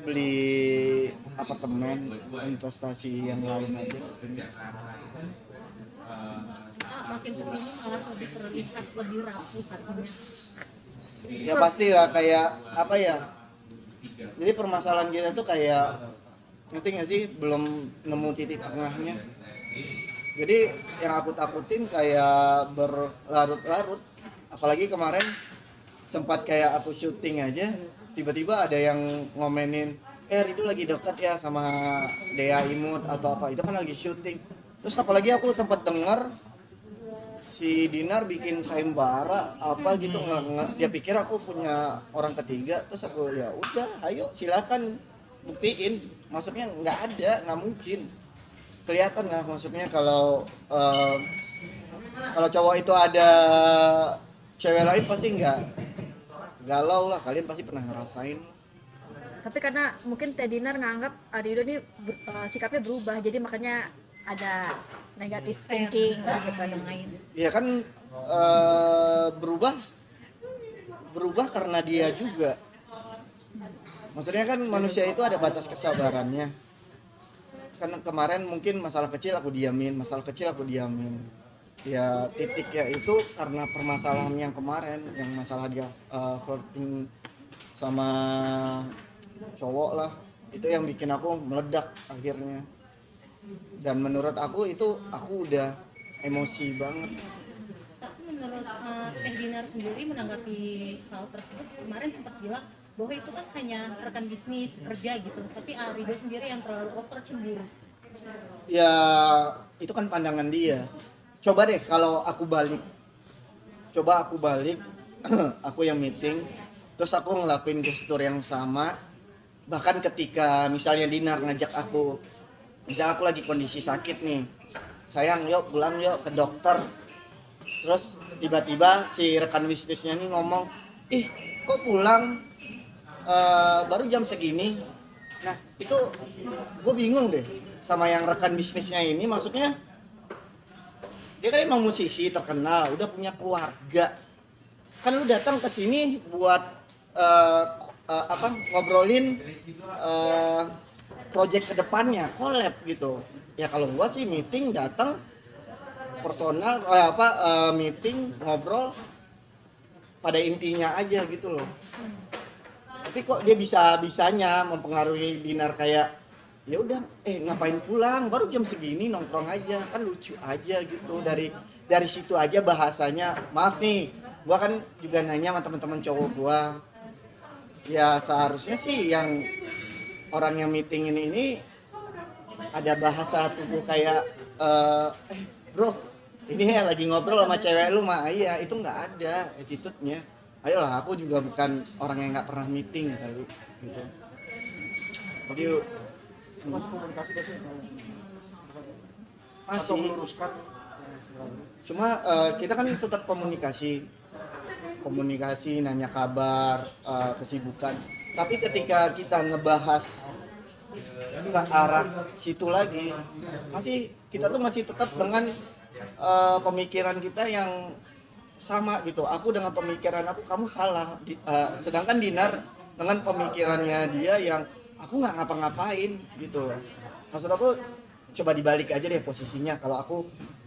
beli apartemen investasi yang lain aja. Makin kesini malah lebih terlihat lebih rapuh hatinya. Ya pasti lah, kayak apa ya, jadi permasalahan kita tuh kayak, ngerti gak sih, belum nemu titik tengahnya. Jadi yang aku takutin kayak berlarut-larut. Apalagi kemarin sempat kayak aku syuting aja, tiba-tiba ada yang ngomenin, Rido lagi deket ya sama Dea Imut atau apa, itu kan lagi syuting. Terus apalagi aku sempat dengar si Dinar bikin sayembara apa gitu, dia pikir aku punya orang ketiga. Terus aku, ya udah ayo silakan buktiin, maksudnya nggak ada, nggak mungkin kelihatan lah, maksudnya kalau kalau cowok itu ada cewek lain pasti nggak galau lah, kalian pasti pernah ngerasain. Tapi karena mungkin Teh Dinar nganggap Rido ini sikapnya berubah, jadi makanya ada negatif thinking gitu ada main. Ya kan, berubah karena dia juga. Maksudnya kan manusia itu ada batas kesabarannya. Kan kemarin mungkin masalah kecil aku diamin. Ya titiknya itu karena permasalahan yang kemarin, yang masalah dia flirting sama cowok lah. Itu yang bikin aku meledak akhirnya. Dan menurut aku itu aku udah emosi banget. Tapi menurut Teh Dinar sendiri menanggapi hal tersebut kemarin sempat bilang bahwa itu kan hanya rekan bisnis kerja gitu, tapi Rido sendiri yang terlalu over cemburu. Ya itu kan pandangan dia. Coba deh kalau aku balik, aku yang meeting, terus aku ngelakuin gestur yang sama. Bahkan ketika misalnya Dinar ngajak aku, misal aku lagi kondisi sakit nih, sayang yuk pulang yuk ke dokter. Terus tiba-tiba si rekan bisnisnya nih ngomong, ih kok pulang, baru jam segini. Nah itu gue bingung deh sama yang rekan bisnisnya ini. Maksudnya dia kan emang musisi terkenal, udah punya keluarga. Kan lu datang ke sini buat ngobrolin project kedepannya, collab gitu. Ya kalau gua sih meeting datang personal, meeting ngobrol pada intinya aja gitu loh. Tapi kok dia bisa-bisanya mempengaruhi Dinar kayak, ya udah ngapain pulang, baru jam segini nongkrong aja, kan lucu aja gitu. Dari situ aja bahasanya. Maaf nih, gua kan juga nanya sama teman-teman cowok gua, ya seharusnya sih yang orang yang meeting ini ada bahasa tubuh kayak, bro ini ya lagi ngobrol sama cewek lu mah. Iya, itu nggak ada attitude-nya. Ayolah, aku juga bukan orang yang nggak pernah meeting kali gitu. Tapi masih komunikasi gak sih? masih, atau meluruskan? cuma kita kan tetap komunikasi, nanya kabar, kesibukan. Tapi ketika kita ngebahas ke arah situ lagi, kita tuh masih tetap dengan pemikiran kita yang sama gitu. Aku dengan pemikiran aku, kamu salah. Sedangkan Dinar dengan pemikirannya dia yang aku nggak ngapa-ngapain gitu. Maksud aku, coba dibalik aja deh posisinya. Kalau aku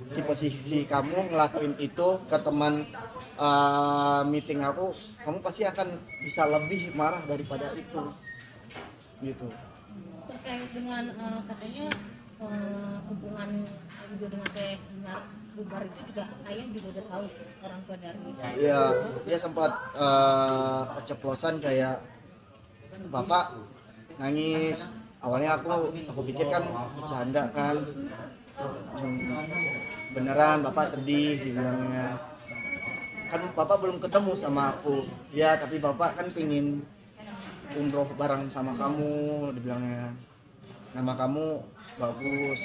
di posisi kamu ngelakuin itu ke teman meeting aku, kamu pasti akan bisa lebih marah daripada itu gitu. Terkait dengan katanya hubungan juga dengan Teh Dinar bubar itu juga ayah juga udah tahu, orang tua dari Iya, dia sempat keceplosan kayak, bapak nangis. Awalnya aku pikir kan bercanda kan, beneran bapak sedih dibilangnya. Kan bapak belum ketemu sama aku. Ya tapi bapak kan pingin umroh bareng sama kamu, dibilangnya. Nama kamu bagus.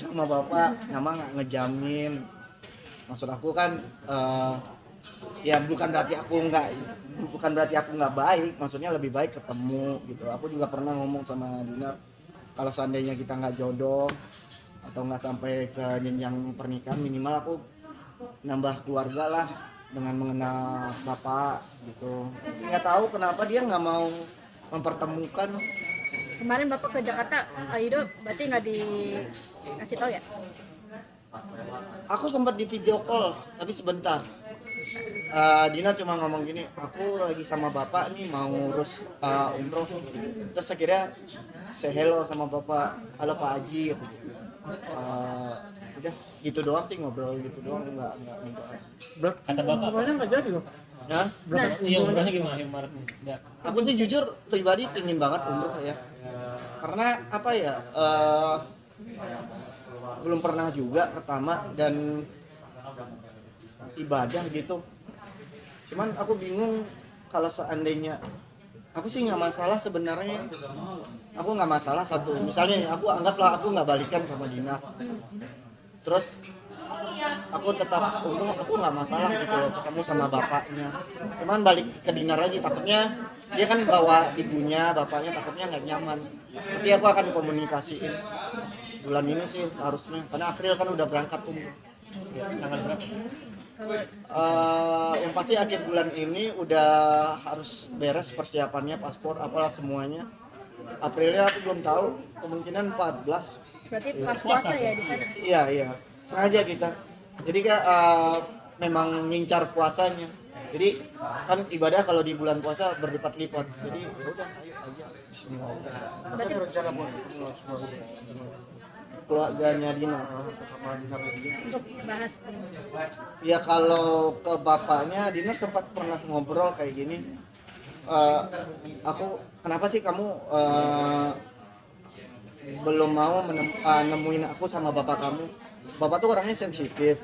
Sama bapak, nama nggak ngejamin. Maksud aku kan, ya bukan berarti aku nggak baik, maksudnya lebih baik ketemu gitu. Aku juga pernah ngomong sama Dinar, kalau seandainya kita nggak jodoh atau nggak sampai ke jenjang pernikahan, minimal aku nambah keluarga lah dengan mengenal bapak gitu. Nggak tahu kenapa dia nggak mau mempertemukan. Kemarin Bapak ke Jakarta, Aido berarti nggak dikasih tahu ya? Aku sempat di video call tapi sebentar. Dina cuma ngomong gini, aku lagi sama bapak nih mau ngurus umroh. Terus akhirnya say hello sama bapak, halo Pak Haji. Udah gitu doang sih, ngobrol gitu doang, nggak membahas. Kata bapak Umrohnya nggak jadi loh. Ya, iya umrohnya gimana Maret enggak aku sih jujur pribadi pingin banget umroh ya. Karena apa ya? Belum pernah juga pertama dan ibadah gitu. Cuman aku bingung kalau seandainya aku sih nggak masalah sebenarnya. Aku nggak masalah satu. Misalnya nih, aku anggaplah aku nggak balikan sama Dina. Terus aku tetap umroh, aku nggak masalah gitu loh ketemu sama bapaknya. Cuman balik ke Dinar lagi takutnya dia kan bawa ibunya, bapaknya takutnya nggak nyaman. Pasti aku akan komunikasiin bulan ini sih harusnya, karena April kan udah berangkat umroh. tanggal berapa? Yang pasti akhir bulan ini udah harus beres persiapannya, paspor apalah semuanya. Aprilnya aku belum tahu, kemungkinan 14. Berarti pas puasa ya di sana. Iya, sengaja kita. Jadi memang ngincar puasanya. Jadi kan ibadah kalau di bulan puasa berlipat-lipat. Jadi ya udah ayo aja bismillah. Berarti Tapi rencana buat ketemu semua Keluarganya Dina. sama Dinar juga. untuk bahas Ya kalau ke bapaknya Dina sempat pernah ngobrol kayak gini. Aku kenapa sih kamu belum mau nemuin aku sama bapak kamu? Bapak tuh orangnya sensitif.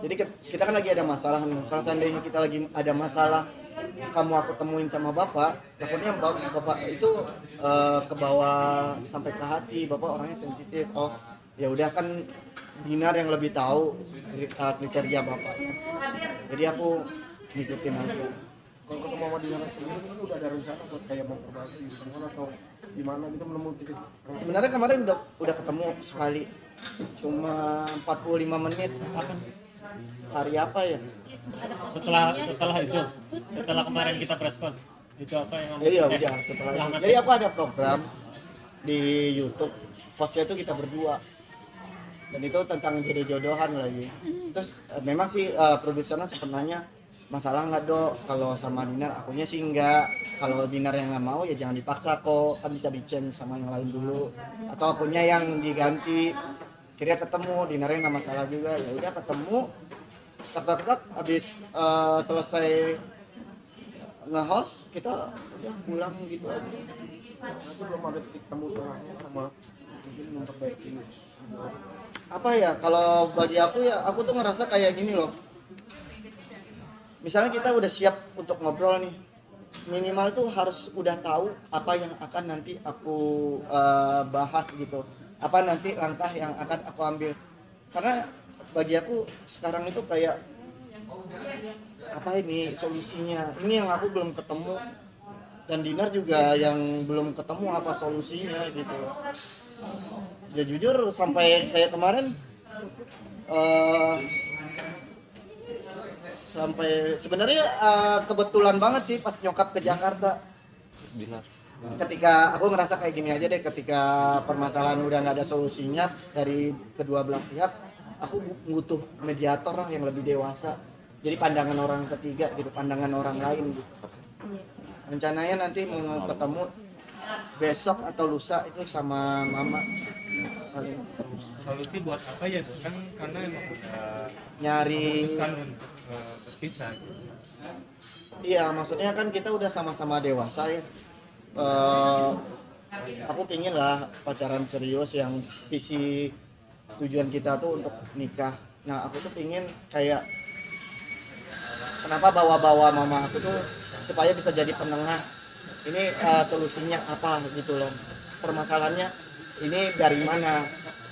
Jadi kita kan lagi ada masalah nih. Kalau seandainya kita lagi ada masalah, kamu aku temuin sama bapak, takutnya bapak itu ke bawah sampai ke hati. Bapak orangnya sensitif. Oh, ya udah kan Dinar yang lebih tahu kriteria bapaknya. Jadi aku ngikutin aja. Kalau ketemu sama Dinar sendiri kan udah ada rencana buat kayak mau berbagi di sana atau di mana kita menemukan titik tengah. Sebenarnya kemarin udah ketemu sekali. Cuma 45 menit. Kapan? Hari apa ya? Iya, sempat ada setelah postingannya, itu terus setelah bertemu kemarin kembali. kita preskon itu apa yang Iya udah setelah itu. Jadi aku ada program di YouTube. Postnya itu kita berdua. Dan itu tentang jodoh-jodohan lagi. Terus memang sih produsernya sebenarnya masalah nggak Dok kalau sama Dinar, akunya sih enggak. Kalau Dinar yang nggak mau ya jangan dipaksa kok, kan bisa di-change sama yang lain dulu. Atau akunya yang diganti. Kira ketemu Dinarnya nggak masalah juga, ya udah ketemu. Tak habis selesai nge-host kita udah pulang gitu aja. Tapi belum ada titik temu tengahnya sama mungkin memperbaiki Apa ya, kalau bagi aku ya aku tuh ngerasa kayak gini loh. Misalnya kita udah siap untuk ngobrol nih, minimal tuh harus udah tahu apa yang akan nanti aku bahas gitu, apa nanti langkah yang akan aku ambil. Karena bagi aku sekarang itu kayak apa ini solusinya, ini yang aku belum ketemu, dan Dinar juga yang belum ketemu apa solusinya gitu. Ya jujur sampai kayak kemarin sampai sebenarnya kebetulan banget sih pas nyokap ke Jakarta. Ketika aku ngerasa kayak gini aja deh, ketika permasalahan udah nggak ada solusinya dari kedua belah pihak, aku butuh mediator lah yang lebih dewasa. Jadi pandangan orang ketiga gitu, pandangan orang lain gitu. Rencananya nanti mau ketemu besok atau lusa itu sama mama. Solusi buat apa ya Bu? Kan karena emang udah Nyari, kan untuk berpisah gitu. iya maksudnya kan kita udah sama-sama dewasa ya. Aku pingin lah pacaran serius yang visi tujuan kita tuh untuk nikah. Nah aku tuh pingin kayak kenapa bawa-bawa mama aku tuh supaya bisa jadi penengah. Ini solusinya apa gitu loh, permasalahannya ini dari mana.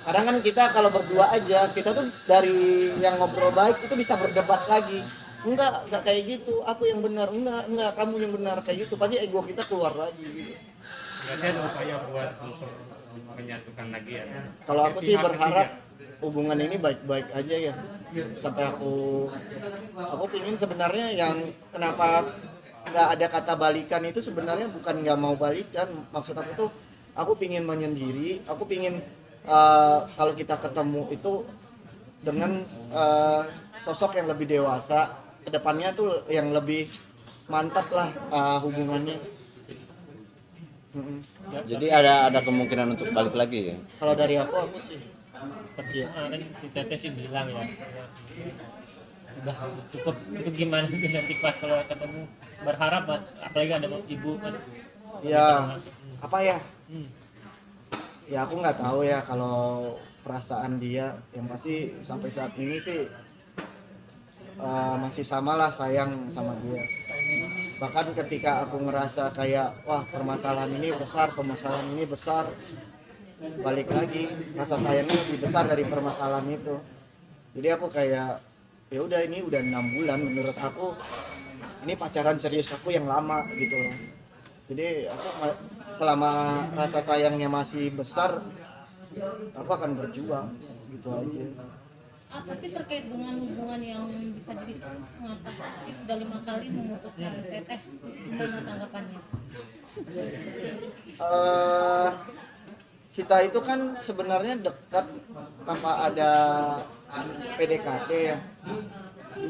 Kadang kan kita kalau berdua aja, kita tuh dari yang ngobrol baik itu bisa berdebat lagi. Enggak kayak gitu, aku yang benar, enggak kamu yang benar, kayak gitu pasti ego kita keluar lagi gitu. Berarti ada upaya buat untuk menyatukan lagi ya. Kalau aku sih Pihak berharap ketiga. hubungan ini baik-baik aja ya. Sampai aku pingin sebenarnya yang kenapa nggak ada kata balikan itu sebenarnya bukan nggak mau balikan. Maksud aku tuh aku pingin menyendiri, aku pingin kalau kita ketemu itu dengan sosok yang lebih dewasa, kedepannya tuh yang lebih mantap lah hubungannya. Jadi ada kemungkinan untuk balik lagi ya. Kalau dari aku sih Tapi kan si Teteh sih bilang ya, udah cukup itu gimana nanti pas kalau ketemu berharap apalagi ada ibu kan. ya apa ya, Hmm. ya aku nggak tahu ya kalau perasaan dia. Yang pasti sampai saat ini sih masih samalah sayang sama dia. Bahkan ketika aku ngerasa kayak wah permasalahan ini besar, balik lagi rasa sayangnya lebih besar dari permasalahan itu. Jadi aku kayak ya udah, ini udah 6 bulan menurut aku ini pacaran serius aku yang lama gitu loh. Jadi aku selama rasa sayangnya masih besar, aku akan berjuang gitu aja. Tapi terkait dengan hubungan yang bisa jadi tahun setengah tahun, tapi sudah 5 kali memutuskan Teteh, gimana tanggapannya? Kita itu kan sebenarnya dekat tanpa ada PDKT ya.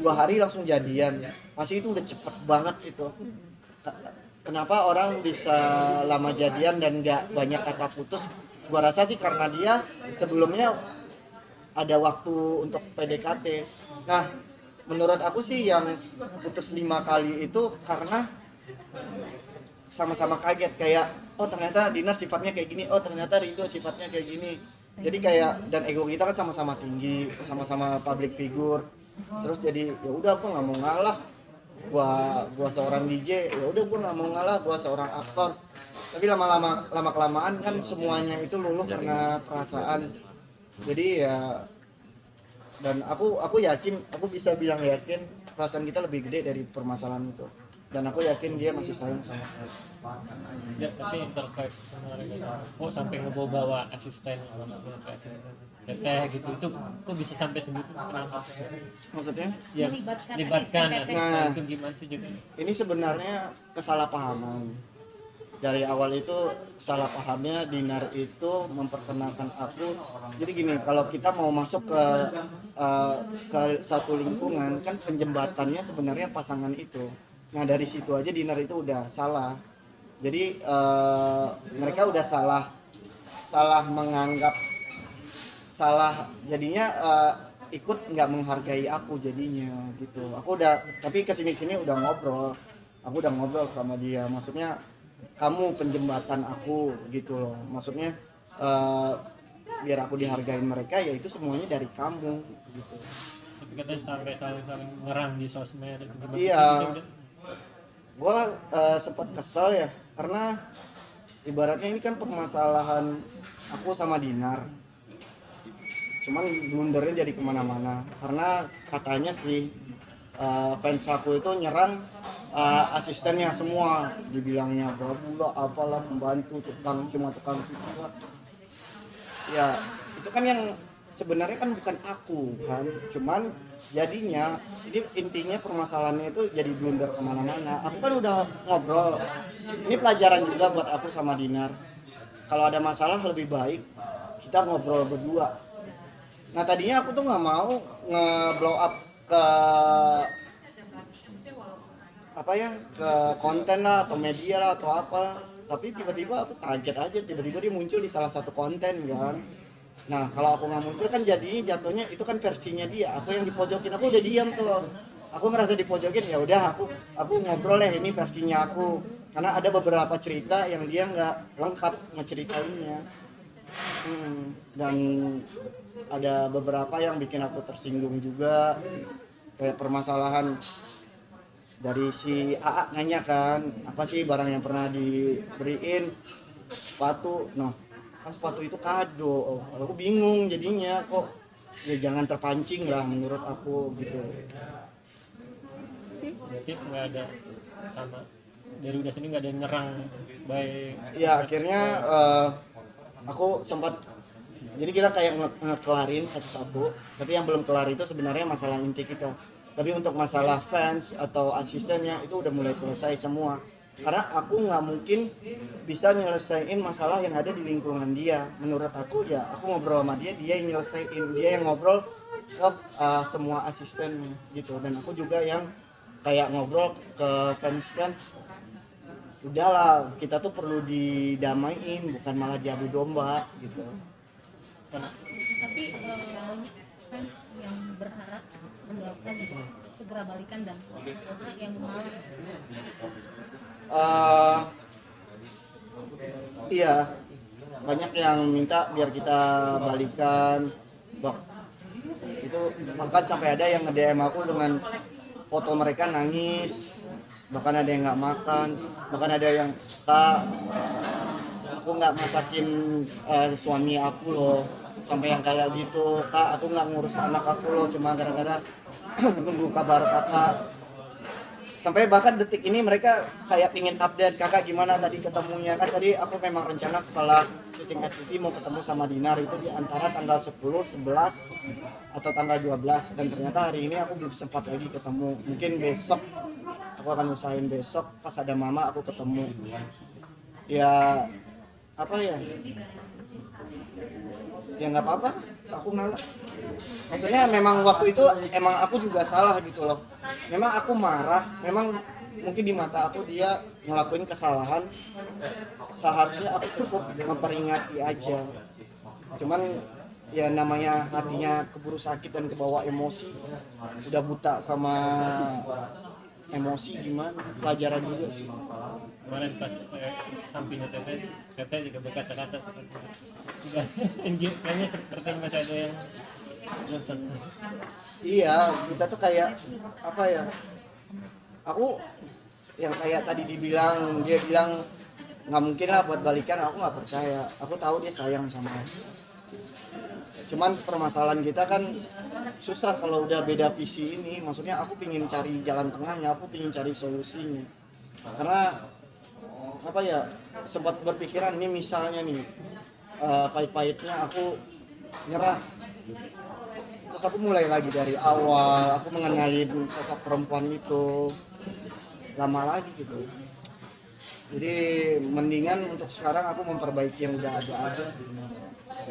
2 hari langsung jadian. Pasti itu udah cepet banget itu. Kenapa orang bisa lama jadian dan nggak banyak kata putus? Gua rasa sih karena dia sebelumnya ada waktu untuk PDKT. Nah, menurut aku sih yang putus 5 kali itu karena sama-sama kaget, kayak oh ternyata Dinar sifatnya kayak gini, oh ternyata Rido sifatnya kayak gini. Jadi kayak, dan ego kita kan sama-sama tinggi, sama-sama public figure. Terus jadi ya udah aku nggak mau ngalah. Gua seorang DJ, ya udah gua nggak mau ngalah, gua seorang aktor. Tapi lama kelamaan kan semuanya itu luluh karena perasaan. Jadi ya, dan aku yakin, aku bisa bilang yakin perasaan kita lebih gede dari permasalahan itu. Dan aku yakin dia masih sayang sama aku. Ya, tapi terkait sama kok sampai ngebawa asisten Teteh gitu, itu kok bisa sampai segitu, kenapa? Maksudnya? Ya, libatkan Teteh. Nah, itu gimana sih juga? ini sebenarnya kesalahpahaman. Dari awal itu salah pahamnya Dinar itu memperkenalkan aku. Jadi gini, kalau kita mau masuk ke satu lingkungan kan penjembatannya sebenarnya pasangan itu. Nah dari situ aja Dinar itu udah salah. Jadi mereka udah salah menganggap, salah jadinya ikut nggak menghargai aku jadinya gitu. Aku udah, tapi kesini udah ngobrol. Aku udah ngobrol sama dia. Maksudnya kamu penjembatan aku gitu loh. Maksudnya biar aku dihargain mereka, ya itu semuanya dari kamu gitu. Tapi katanya sampai saling ngerang di sosmed. Gimana Iya. sih? Gue sempat kesel ya, karena ibaratnya ini kan permasalahan aku sama Dinar. Cuman blundernya jadi kemana-mana, karena katanya sih fans aku itu nyerang asistennya semua, dibilangnya babula apalah, pembantu, tukang cuci lah. Ya itu kan yang sebenarnya kan bukan aku kan, cuman jadinya ini intinya permasalahannya itu jadi blunder kemana-mana. Aku kan udah ngobrol, ini pelajaran juga buat aku sama Dinar. Kalau ada masalah lebih baik kita ngobrol berdua. Nah tadinya aku tuh nggak mau nge-blow up ke apa ya, ke konten lah atau media lah atau apa, tapi tiba-tiba aku kaget aja, tiba-tiba dia muncul di salah satu konten kan. Nah kalau aku nggak muncul kan jadinya jatuhnya itu kan versinya dia, aku yang dipojokin. Aku udah diam tuh, aku ngerasa dipojokin, ya udah aku ngobrol ya, ini versinya aku, karena ada beberapa cerita yang dia nggak lengkap ngeceritainnya. Dan ada beberapa yang bikin aku tersinggung juga, kayak permasalahan dari si AA nanya kan, apa sih barang yang pernah diberiin, sepatu. Nah kan sepatu itu kado, aku bingung jadinya, kok ya jangan terpancing lah menurut aku gitu. Berarti nggak ada sama dari udah sini nggak ada yang nyerang baik. Ya akhirnya aku sempat, jadi kita kayak ngekelarin satu-satu, tapi yang belum kelar itu sebenarnya masalah inti kita. Tapi untuk masalah fans atau asistennya itu udah mulai selesai semua. Karena aku nggak mungkin bisa nyelesain masalah yang ada di lingkungan dia. Menurut aku ya, aku ngobrol sama dia, dia yang nyelesain, dia yang ngobrol ke semua asistennya gitu. Dan aku juga yang kayak ngobrol ke fans-fans, udahlah kita tuh perlu didamain, bukan malah diadu domba gitu. Tapi banyak fans yang berharap mendoakan segera balikan dan orang yang malah Iya, banyak yang minta biar kita balikan. Itu bahkan sampai ada yang nge-DM aku dengan foto mereka nangis, bahkan ada yang nggak makan, bahkan ada yang, Kak, aku nggak masakin suami aku loh, sampai yang kayak gitu. Kak, aku nggak ngurus anak aku loh, cuma gara-gara nunggu kabar kakak. Sampai bahkan detik ini mereka kayak pingin update, kakak gimana tadi ketemunya. Kan tadi aku memang rencana setelah syuting FTV mau ketemu sama Dinar itu di antara tanggal 10, 11 atau tanggal 12, dan ternyata hari ini aku belum sempat lagi ketemu. Mungkin besok aku akan usahain, besok pas ada mama aku ketemu. Ya apa ya, ya nggak apa-apa, aku nolak. Maksudnya memang waktu itu emang aku juga salah gitu loh. Memang aku marah, memang mungkin di mata aku dia ngelakuin kesalahan, seharusnya aku cukup memperingati aja. Cuman ya namanya hatinya keburu sakit dan kebawa emosi, udah buta sama emosi, gimana, pelajaran juga sih. Kemarin pas sampingnya Teteh juga berkata-kata seperti itu. Kayaknya seperti masih ada yang belum selesai. Iya, kita tuh kayak apa ya, aku yang kayak tadi dibilang, dia bilang nggak mungkin lah buat balikan, aku nggak percaya. Aku tahu dia sayang sama aku. Cuman permasalahan kita kan susah kalau udah beda visi ini. Maksudnya aku pingin cari jalan tengahnya, aku pingin cari solusinya. Karena apa ya, sempat berpikiran ini misalnya nih pahit-pahitnya aku nyerah, terus aku mulai lagi dari awal, aku mengenalin sosok perempuan itu lama lagi gitu. Jadi mendingan untuk sekarang aku memperbaiki yang udah ada aja.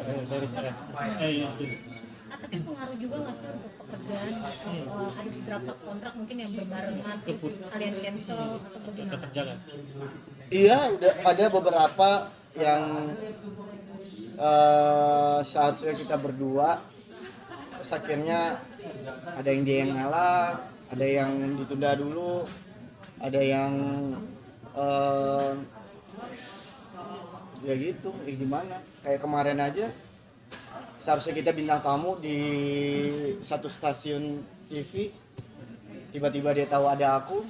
Dari sekarang. Itu. tapi pengaruh juga nggak sih untuk pekerjaan ada beberapa kontrak mungkin yang berbarengan terus kalian cancel atau bagaimana? Tetap jalan. Iya, udah ada beberapa yang seharusnya kita berdua, terus akhirnya ada yang dia yang ngalah, ada yang ditunda dulu, ada yang ya gitu, gimana? Kayak kemarin aja, seharusnya kita bintang tamu di satu stasiun TV, tiba-tiba dia tahu ada aku,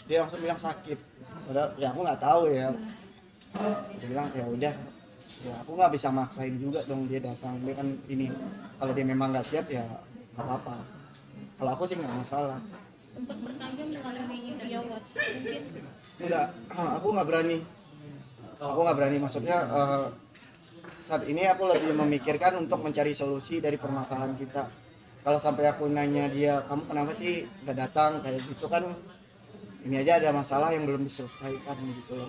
dia langsung bilang sakit. Padahal ya aku nggak tahu ya. Dia bilang ya udah, ya aku nggak bisa maksain juga dong dia datang. Dia kan ini, kalau dia memang nggak siap ya nggak apa-apa. Kalau aku sih nggak masalah. Sempat bertanya melalui via WhatsApp mungkin? Enggak, aku nggak berani. Aku nggak berani, maksudnya saat ini aku lebih memikirkan untuk mencari solusi dari permasalahan kita. Kalau sampai aku nanya dia, kamu kenapa sih nggak datang kayak gitu kan, ini aja ada masalah yang belum diselesaikan gitu loh.